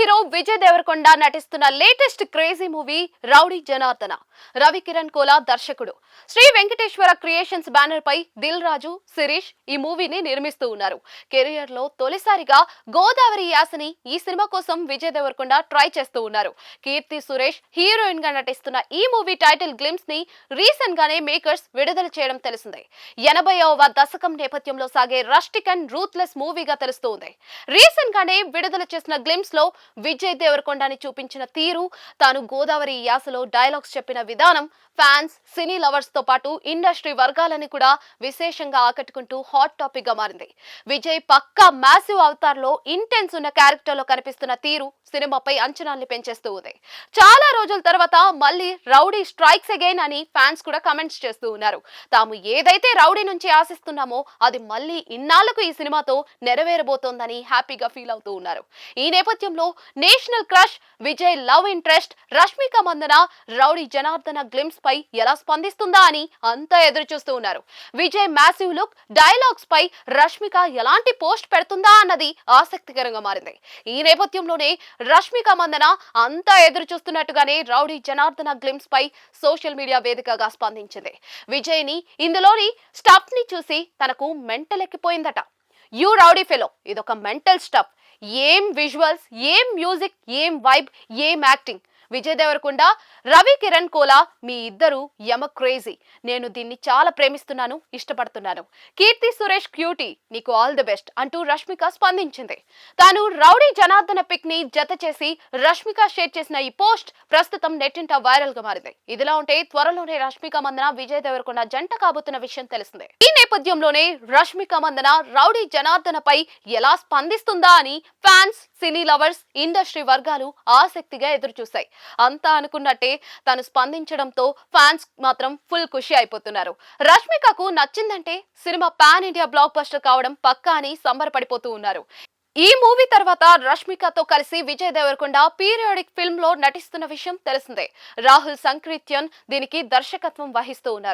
Hero Vijay Devarakonda నటిస్తున్న latest crazy movie rowdy Janardhana. Ravi Kiran Kola దర్శకుడు. Sri Venkateswara creations banner పై దిల్ రాజు, శిరీష్ ఈ మూవీని నిర్మిస్తూ ఉన్నారు. కెరియర్ లో తొలిసారిగా గోదావరి యాసని ఈ సినిమా కోసం విజయ్ దేవరకొండ ట్రై చేస్తూ ఉన్నారు. కీర్తి సురేష్ హీరోయిన్ గా నటిస్తున్న ఈ మూవీ టైటిల్ గ్లిమ్స్ ని రీసెంట్ గానే మేకర్స్ విడుదల చేయడం తెలిసిందే. 80వ దశకం నేపథ్యంలో సాగే రస్టిక్ అండ్ రూత్లెస్ మూవీగా తెలుస్తోంది. రీసెంట్ గానే విడుదల చేసిన గ్లిమ్స్ లో విజయ్ దేవరకొండని చూపించిన తీరు, తాను గోదావరి యాసలో డైలాగ్స్ చెప్పిన విధానం ఫ్యాన్స్, సినీ లవర్స్ తో పాటు ఇండస్ట్రీ వర్గాలని కూడా విశేషంగా ఆకట్టుకుంటూ హాట్ టాపిక్ గా మారింది. విజయ్ పక్కా మ్యాసివ్ అవతార్ లో ఇంటెన్స్ ఉన్న క్యారెక్టర్ లో కనిపిస్తున్న తీరు సినిమాపై అంచనాల్ని పెంచేస్తూ ఉంది. చాలా రోజుల తర్వాత మళ్ళీ రౌడీ స్ట్రైక్స్ అగైన్ అని ఫ్యాన్స్ కూడా కమెంట్స్ చేస్తూ ఉన్నారు. తాము ఏదైతే రౌడీ నుంచి ఆశిస్తున్నామో అది మళ్ళీ ఇన్నాళ్లకు ఈ సినిమాతో నెరవేరబోతోందని హ్యాపీగా ఫీల్ అవుతూ ఉన్నారు. ఈ నేపథ్యంలో national crush Vijay love interest Rashmika Mandanna rowdy Janardhana glimpse పై ఎలా స్పందిస్తుందా అని అంతా ఎదురు చూస్తూ ఉన్నారు. విజయ్ మ్యాసివ్ లుక్, డైలాగ్స్ పై రష్మిక ఎలాంటి పోస్ట్ పెడుతుందా అన్నది ఆసక్తికరంగా మారింది. ఈ నేపథ్యంలోనే రష్మిక మందన అంతా ఎదురు చూస్తున్నట్టుగానే రౌడీ జనార్దన గ్లిమ్స్ పై సోషల్ మీడియా వేదికగా స్పందించింది. విజయ్ ని ఇందులోని స్టఫ్ ని చూసి తనకు మెంటల్ ఎక్కిపోయిందట. యూ రౌడీ ఫెలో, ఇదొక మెంటల్ స్టఫ్. ఏం విజువల్స్, ఏం మ్యూజిక్, ఏం వైబ్, ఏం యాక్టింగ్. విజయ్ దేవరకొండ, రవి కిరణ్ కోలా మీ ఇద్దరు యమ క్రేజీ. నేను దీన్ని చాలా ప్రేమిస్తున్నాను, ఇష్టపడుతున్నాను. కీర్తి సురేష్ క్యూటీ, నీకు ఆల్ ది బెస్ట్ అంటూ రష్మిక స్పందించింది. తాను రౌడీ జనార్దన పిక్ ని జత చేసి రష్మిక షేర్ చేసిన ఈ పోస్ట్ ప్రస్తుతం నెట్టింట వైరల్ గా మారింది. ఇదిలా ఉంటే త్వరలోనే రష్మిక మందన విజయ్ దేవరకొండ జంట కాబోతున్న విషయం తెలిసిందే. ఈ నేపథ్యంలోనే రష్మిక మందన రౌడీ జనార్దన పై ఎలా స్పందిస్తుందా అని ఫ్యాన్స్, సినీ లవర్స్, ఇండస్ట్రీ వర్గాలు ఆసక్తిగా ఎదురు చూశాయి. అంతా అనుకున్నట్టే తను స్పందించడంతో ఫ్యాన్స్ మాత్రం ఫుల్ ఖుషి అయిపోతున్నారు. రష్మికకు నచ్చిందంటే cinema pan India block buster కావడం పక్కా అని సంబరపడిపోతూ ఉన్నారు. ఈ మూవీ తర్వాత రష్మికతో కలిసి విజయ్ దేవరకొండ పీరియాడిక్ ఫిల్మ్ లో నటిస్తున్న విషయం తెలిసిందే. రాహుల్ సంక్రిత్యన్ దీనికి దర్శకత్వం వహిస్తూ ఉన్నారు.